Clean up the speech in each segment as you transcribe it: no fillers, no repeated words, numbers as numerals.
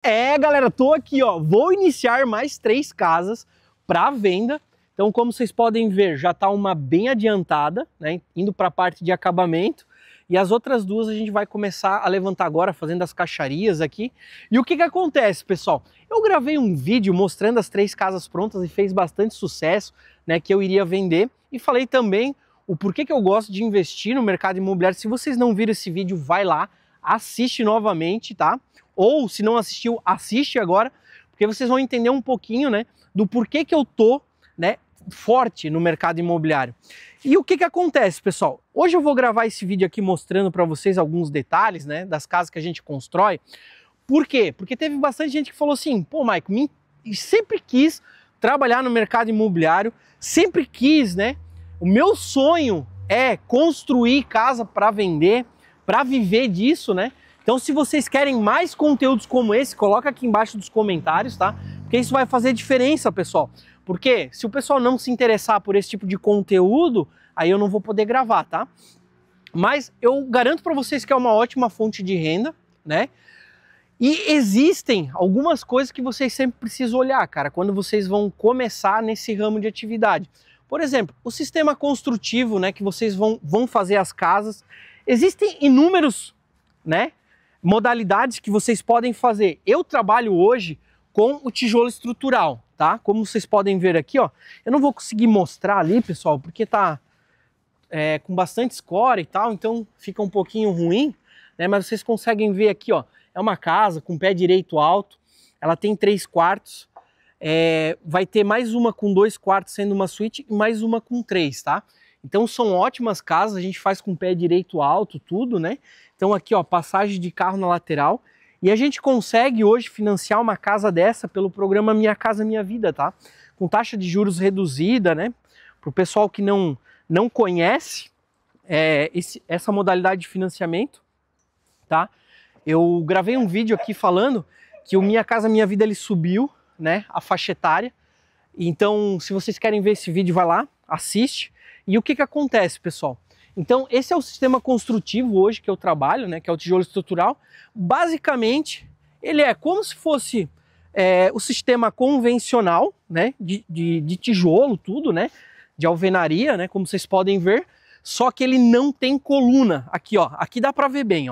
Galera, tô aqui, ó, vou iniciar mais 3 casas para venda. Então, como vocês podem ver, já tá uma bem adiantada, né, indo para a parte de acabamento. E as outras duas a gente vai começar a levantar agora, fazendo as caixarias aqui. E o que que acontece, pessoal? Eu gravei um vídeo mostrando as 3 casas prontas e fez bastante sucesso, né, que eu iria vender. E falei também o porquê que eu gosto de investir no mercado imobiliário. Se vocês não viram esse vídeo, vai lá, assiste novamente, tá? Ou se não assistiu, assiste agora, porque vocês vão entender um pouquinho, né, do porquê que eu tô, né, forte no mercado imobiliário. E o que que acontece, pessoal? Hoje eu vou gravar esse vídeo aqui mostrando para vocês alguns detalhes, né, das casas que a gente constrói. Por quê? Porque teve bastante gente que falou assim, pô, Maicon, sempre quis trabalhar no mercado imobiliário, sempre quis, né? O meu sonho é construir casa para vender, para viver disso, né? Então, se vocês querem mais conteúdos como esse, coloca aqui embaixo dos comentários, tá? Porque isso vai fazer diferença, pessoal. Porque se o pessoal não se interessar por esse tipo de conteúdo, aí eu não vou poder gravar, tá? Mas eu garanto para vocês que é uma ótima fonte de renda, né? E existem algumas coisas que vocês sempre precisam olhar, cara, quando vocês vão começar nesse ramo de atividade. Por exemplo, o sistema construtivo, né, que vocês vão fazer as casas. Existem inúmeros, né, modalidades que vocês podem fazer. Eu trabalho hoje com o tijolo estrutural, tá? Como vocês podem ver aqui, ó. Eu não vou conseguir mostrar ali, pessoal, porque tá com bastante score e tal, então fica um pouquinho ruim, né? Mas vocês conseguem ver aqui, ó. É uma casa com pé direito alto, ela tem 3 quartos, vai ter mais uma com 2 quartos sendo uma suíte e mais uma com 3, tá? Então são ótimas casas, a gente faz com pé direito alto, tudo, né? Então aqui, ó, passagem de carro na lateral. E a gente consegue hoje financiar uma casa dessa pelo programa Minha Casa Minha Vida, tá? Com taxa de juros reduzida, né? Para o pessoal que não conhece essa modalidade de financiamento, tá? Eu gravei um vídeo aqui falando que o Minha Casa Minha Vida ele subiu, né? A faixa etária. Então, se vocês querem ver esse vídeo, vai lá, assiste. E o que que acontece, pessoal? Então, esse é o sistema construtivo hoje que eu trabalho, né, que é o tijolo estrutural. Basicamente, ele é como se fosse o sistema convencional, né, de tijolo, tudo, né, de alvenaria, né, como vocês podem ver, só que ele não tem coluna. Aqui, ó, aqui dá para ver bem,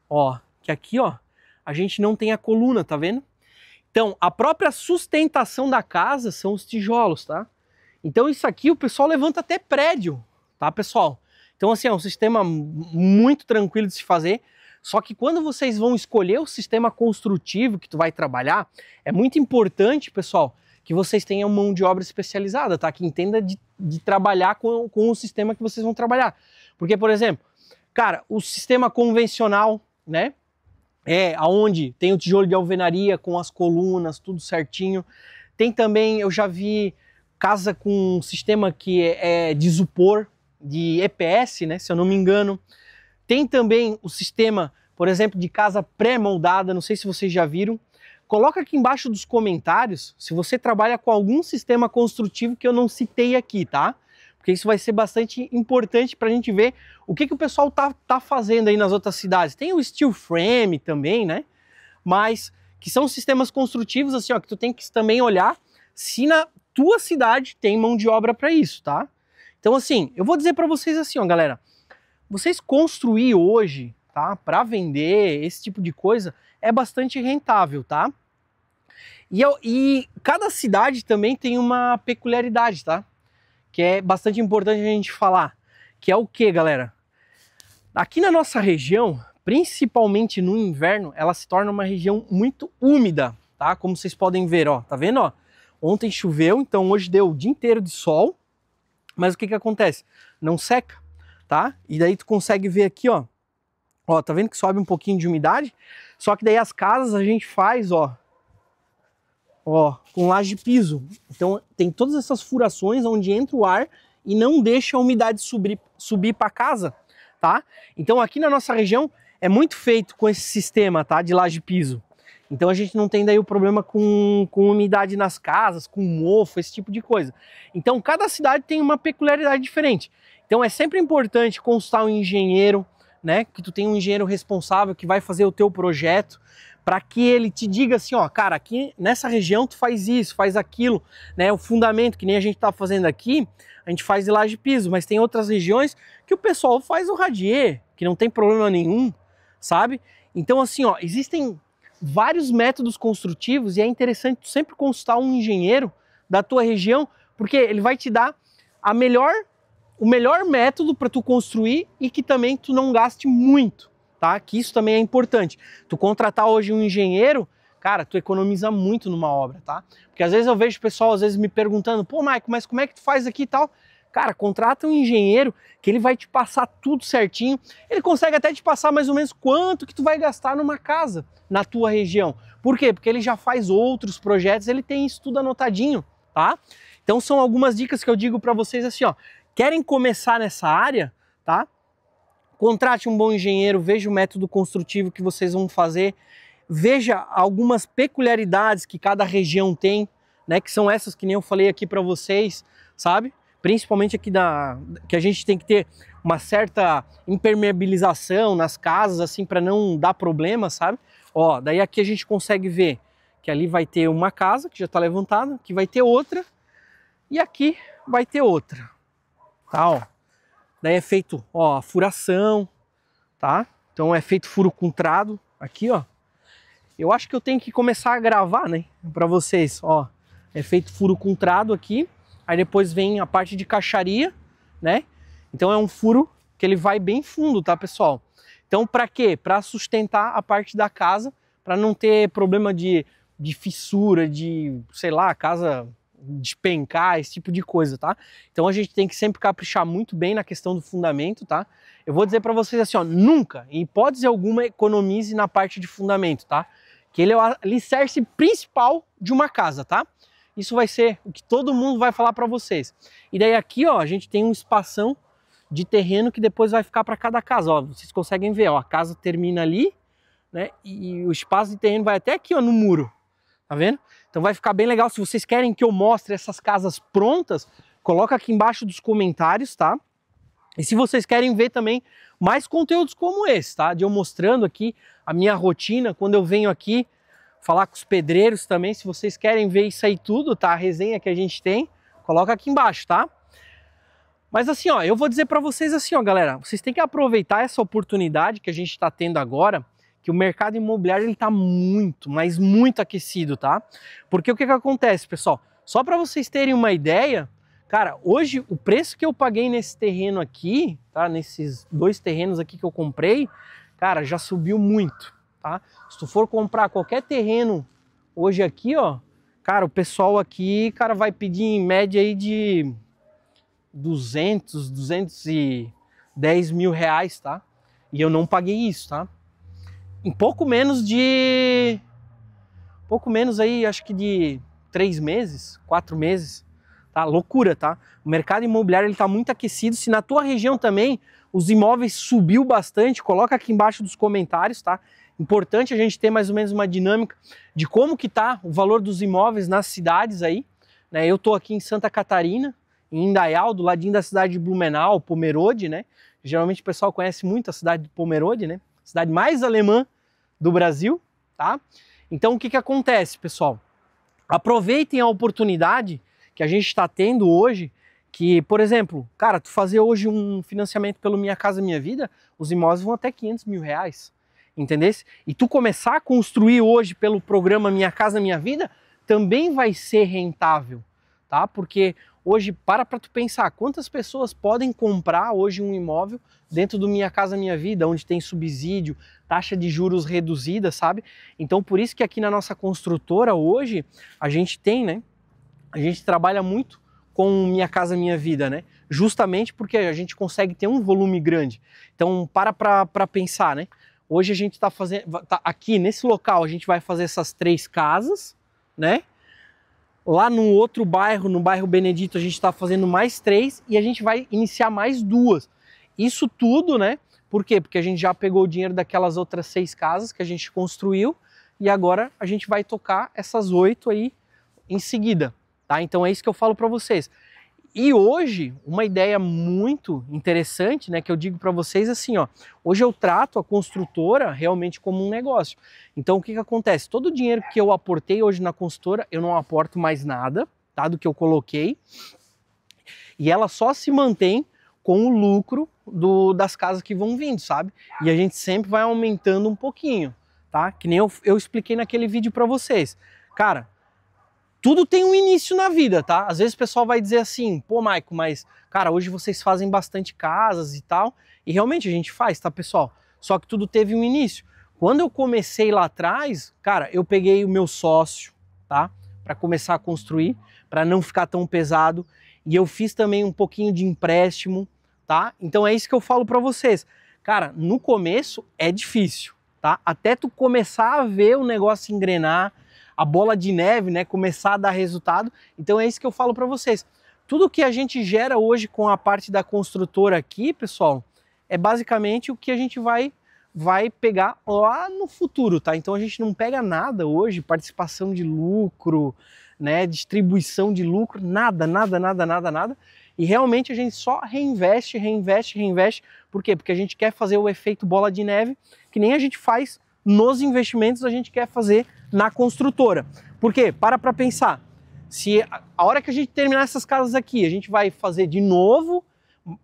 ó, que aqui, ó, a gente não tem a coluna, tá vendo? Então, a própria sustentação da casa são os tijolos, tá? Então, isso aqui o pessoal levanta até prédio, tá, pessoal? Então, assim, é um sistema muito tranquilo de se fazer, só que quando vocês vão escolher o sistema construtivo que tu vai trabalhar, é muito importante, pessoal, que vocês tenham mão de obra especializada, tá? Que entenda de trabalhar com o sistema que vocês vão trabalhar. Porque, por exemplo, cara, o sistema convencional, né? Aonde tem o tijolo de alvenaria com as colunas, tudo certinho. Tem também, eu já vi casa com um sistema que é de isopor, de EPS, né, se eu não me engano. Tem também o sistema, por exemplo, de casa pré-moldada, não sei se vocês já viram. Coloca aqui embaixo dos comentários se você trabalha com algum sistema construtivo que eu não citei aqui, tá? Porque isso vai ser bastante importante para a gente ver o que o pessoal tá fazendo aí nas outras cidades. Tem o steel frame também, né? Mas que são sistemas construtivos, assim, ó, que tu tem que também olhar se na tua cidade tem mão de obra para isso, tá? Então, assim, eu vou dizer para vocês assim, ó, galera, vocês construir hoje, tá, para vender esse tipo de coisa é bastante rentável, tá? E cada cidade também tem uma peculiaridade, tá? Que é bastante importante a gente falar, que é o que, galera? Aqui na nossa região, principalmente no inverno, ela se torna uma região muito úmida, tá? Como vocês podem ver, ó, tá vendo, ó? Ontem choveu, então hoje deu o dia inteiro de sol, mas o que que acontece? Não seca, tá? E daí tu consegue ver aqui, ó, tá vendo que sobe um pouquinho de umidade? Só que daí as casas a gente faz, ó, com laje de piso. Então tem todas essas furações onde entra o ar e não deixa a umidade subir para casa, tá? Então aqui na nossa região é muito feito com esse sistema, tá, de laje de piso. Então a gente não tem daí o problema com umidade nas casas, com mofo, esse tipo de coisa. Então cada cidade tem uma peculiaridade diferente. Então é sempre importante consultar um engenheiro, né? Que tu tem um engenheiro responsável que vai fazer o teu projeto, para que ele te diga assim, ó, cara, aqui nessa região tu faz isso, faz aquilo, né? O fundamento, que nem a gente tá fazendo aqui, a gente faz de laje e piso, mas tem outras regiões que o pessoal faz o radier, que não tem problema nenhum, sabe? Então assim, ó, existem vários métodos construtivos e é interessante tu sempre consultar um engenheiro da tua região, porque ele vai te dar o melhor método para tu construir e que também tu não gaste muito, tá? Que isso também é importante. Tu contratar hoje um engenheiro, cara, tu economiza muito numa obra, tá? Porque às vezes eu vejo o pessoal me perguntando, pô, Maico, mas como é que tu faz aqui e tal? Cara, contrata um engenheiro que ele vai te passar tudo certinho. Ele consegue até te passar mais ou menos quanto que tu vai gastar numa casa na tua região. Por quê? Porque ele já faz outros projetos, ele tem isso tudo anotadinho, tá? Então são algumas dicas que eu digo para vocês assim, ó. Querem começar nessa área, tá? Contrate um bom engenheiro, veja o método construtivo que vocês vão fazer, veja algumas peculiaridades que cada região tem, né? Que são essas que nem eu falei aqui para vocês, sabe? Principalmente aqui que a gente tem que ter uma certa impermeabilização nas casas, assim, para não dar problema, sabe? Ó, daí aqui a gente consegue ver que ali vai ter uma casa que já está levantada, que vai ter outra e aqui vai ter outra, tá? Ó. Daí é feito, ó, a furação, tá? Então é feito furo contrado aqui, ó. Eu acho que eu tenho que começar a gravar, né, para vocês, ó. É feito furo contrado aqui. Aí depois vem a parte de caixaria, né? Então é um furo que ele vai bem fundo, tá, pessoal? Então para quê? Para sustentar a parte da casa, para não ter problema de fissura, de, sei lá, a casa despencar, esse tipo de coisa, tá? Então a gente tem que sempre caprichar muito bem na questão do fundamento, tá? Eu vou dizer para vocês assim, ó, nunca, em hipótese alguma, economize na parte de fundamento, tá? Que ele é o alicerce principal de uma casa, tá? Isso vai ser o que todo mundo vai falar para vocês. E daí aqui, ó, a gente tem um espação de terreno que depois vai ficar para cada casa, ó. Vocês conseguem ver, ó, a casa termina ali, né? E o espaço de terreno vai até aqui, ó, no muro. Tá vendo? Então vai ficar bem legal. Se vocês querem que eu mostre essas casas prontas, coloca aqui embaixo dos comentários, tá? E se vocês querem ver também mais conteúdos como esse, tá? De eu mostrando aqui a minha rotina quando eu venho aqui falar com os pedreiros também, se vocês querem ver isso aí tudo, tá? A resenha que a gente tem, coloca aqui embaixo, tá? Mas assim, ó, eu vou dizer para vocês assim, ó, galera, vocês têm que aproveitar essa oportunidade que a gente está tendo agora, que o mercado imobiliário ele tá muito, mas muito aquecido, tá? Porque o que acontece, pessoal? Só para vocês terem uma ideia, cara, hoje o preço que eu paguei nesse terreno aqui, tá? Nesses 2 terrenos aqui que eu comprei, cara, já subiu muito. Tá? Se tu for comprar qualquer terreno hoje aqui, ó, cara, o pessoal aqui, cara, vai pedir em média aí de 200, 210 mil reais, tá? E eu não paguei isso, tá? Em pouco menos aí, acho que de 3 meses, 4 meses, tá? Loucura, tá? O mercado imobiliário, ele tá muito aquecido. Se na tua região também os imóveis subiu bastante, coloca aqui embaixo dos comentários, tá? Importante a gente ter mais ou menos uma dinâmica de como que tá o valor dos imóveis nas cidades aí, né? Eu tô aqui em Santa Catarina, em Indaial, do ladinho da cidade de Blumenau, Pomerode, né? Geralmente o pessoal conhece muito a cidade de Pomerode, né? Cidade mais alemã do Brasil, tá? Então o que acontece, pessoal? Aproveitem a oportunidade que a gente está tendo hoje, que, por exemplo, cara, tu fazer hoje um financiamento pelo Minha Casa Minha Vida, os imóveis vão até 500 mil reais. Entendesse? E tu começar a construir hoje pelo programa Minha Casa Minha Vida também vai ser rentável, tá? Porque hoje, para tu pensar, quantas pessoas podem comprar hoje um imóvel dentro do Minha Casa Minha Vida, onde tem subsídio, taxa de juros reduzida, sabe? Então por isso que aqui na nossa construtora hoje, a gente tem, né? A gente trabalha muito com Minha Casa Minha Vida, né? Justamente porque a gente consegue ter um volume grande. Então para pensar, né? Hoje a gente está fazendo, aqui nesse local a gente vai fazer essas 3 casas, né? Lá no outro bairro, no bairro Benedito, a gente está fazendo mais 3 e a gente vai iniciar mais 2. Isso tudo, né? Por quê? Porque a gente já pegou o dinheiro daquelas outras 6 casas que a gente construiu e agora a gente vai tocar essas 8 aí em seguida, tá? Então é isso que eu falo para vocês. E hoje, uma ideia muito interessante, né, que eu digo para vocês assim, ó, hoje eu trato a construtora realmente como um negócio. Então o que que acontece? Todo o dinheiro que eu aportei hoje na construtora, eu não aporto mais nada, tá, do que eu coloquei, e ela só se mantém com o lucro das casas que vão vindo, sabe? E a gente sempre vai aumentando um pouquinho, tá? Que nem eu expliquei naquele vídeo para vocês. Cara, tudo tem um início na vida, tá? Às vezes o pessoal vai dizer assim, pô, Maico, mas, cara, hoje vocês fazem bastante casas e tal, e realmente a gente faz, tá, pessoal? Só que tudo teve um início. Quando eu comecei lá atrás, cara, eu peguei o meu sócio, tá? Para começar a construir, para não ficar tão pesado, e eu fiz também um pouquinho de empréstimo, tá? Então é isso que eu falo para vocês. Cara, no começo é difícil, tá? Até tu começar a ver o negócio engrenar, a bola de neve, né, começar a dar resultado. Então é isso que eu falo para vocês. Tudo que a gente gera hoje com a parte da construtora aqui, pessoal, é basicamente o que a gente vai pegar lá no futuro, tá? Então a gente não pega nada hoje, participação de lucro, né, distribuição de lucro, nada. E realmente a gente só reinveste. Por quê? Porque a gente quer fazer o efeito bola de neve, que nem a gente faz nos investimentos, a gente quer fazer na construtora. Por quê? Para pensar. Se a hora que a gente terminar essas casas aqui, a gente vai fazer de novo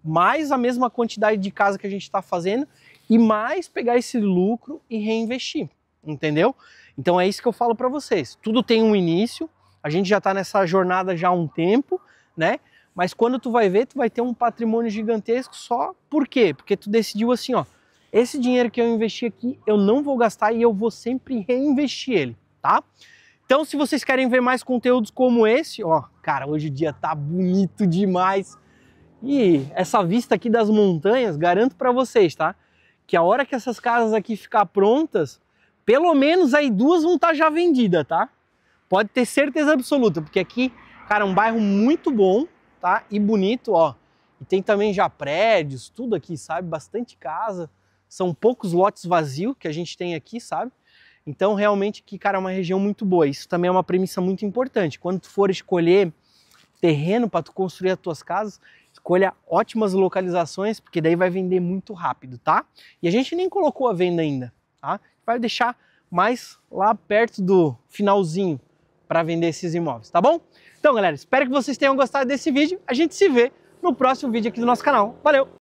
mais a mesma quantidade de casa que a gente está fazendo e mais pegar esse lucro e reinvestir, entendeu? Então é isso que eu falo para vocês. Tudo tem um início, a gente já está nessa jornada já há um tempo, né? Mas quando tu vai ver, tu vai ter um patrimônio gigantesco só por quê? Porque tu decidiu assim, ó, esse dinheiro que eu investi aqui, eu não vou gastar e eu vou sempre reinvestir ele, tá? Então, se vocês querem ver mais conteúdos como esse, ó, cara, hoje o dia tá bonito demais. E essa vista aqui das montanhas, garanto para vocês, tá? Que a hora que essas casas aqui ficar prontas, pelo menos aí 2 vão estar já vendidas, tá? Pode ter certeza absoluta, porque aqui, cara, é um bairro muito bom, tá? E bonito, ó. E tem também já prédios, tudo aqui, sabe? Bastante casa. São poucos lotes vazios que a gente tem aqui, sabe? Então, realmente, aqui, cara, é uma região muito boa. Isso também é uma premissa muito importante. Quando tu for escolher terreno para tu construir as tuas casas, escolha ótimas localizações, porque daí vai vender muito rápido, tá? E a gente nem colocou a venda ainda, tá? Vai deixar mais lá perto do finalzinho para vender esses imóveis, tá bom? Então, galera, espero que vocês tenham gostado desse vídeo. A gente se vê no próximo vídeo aqui do nosso canal. Valeu!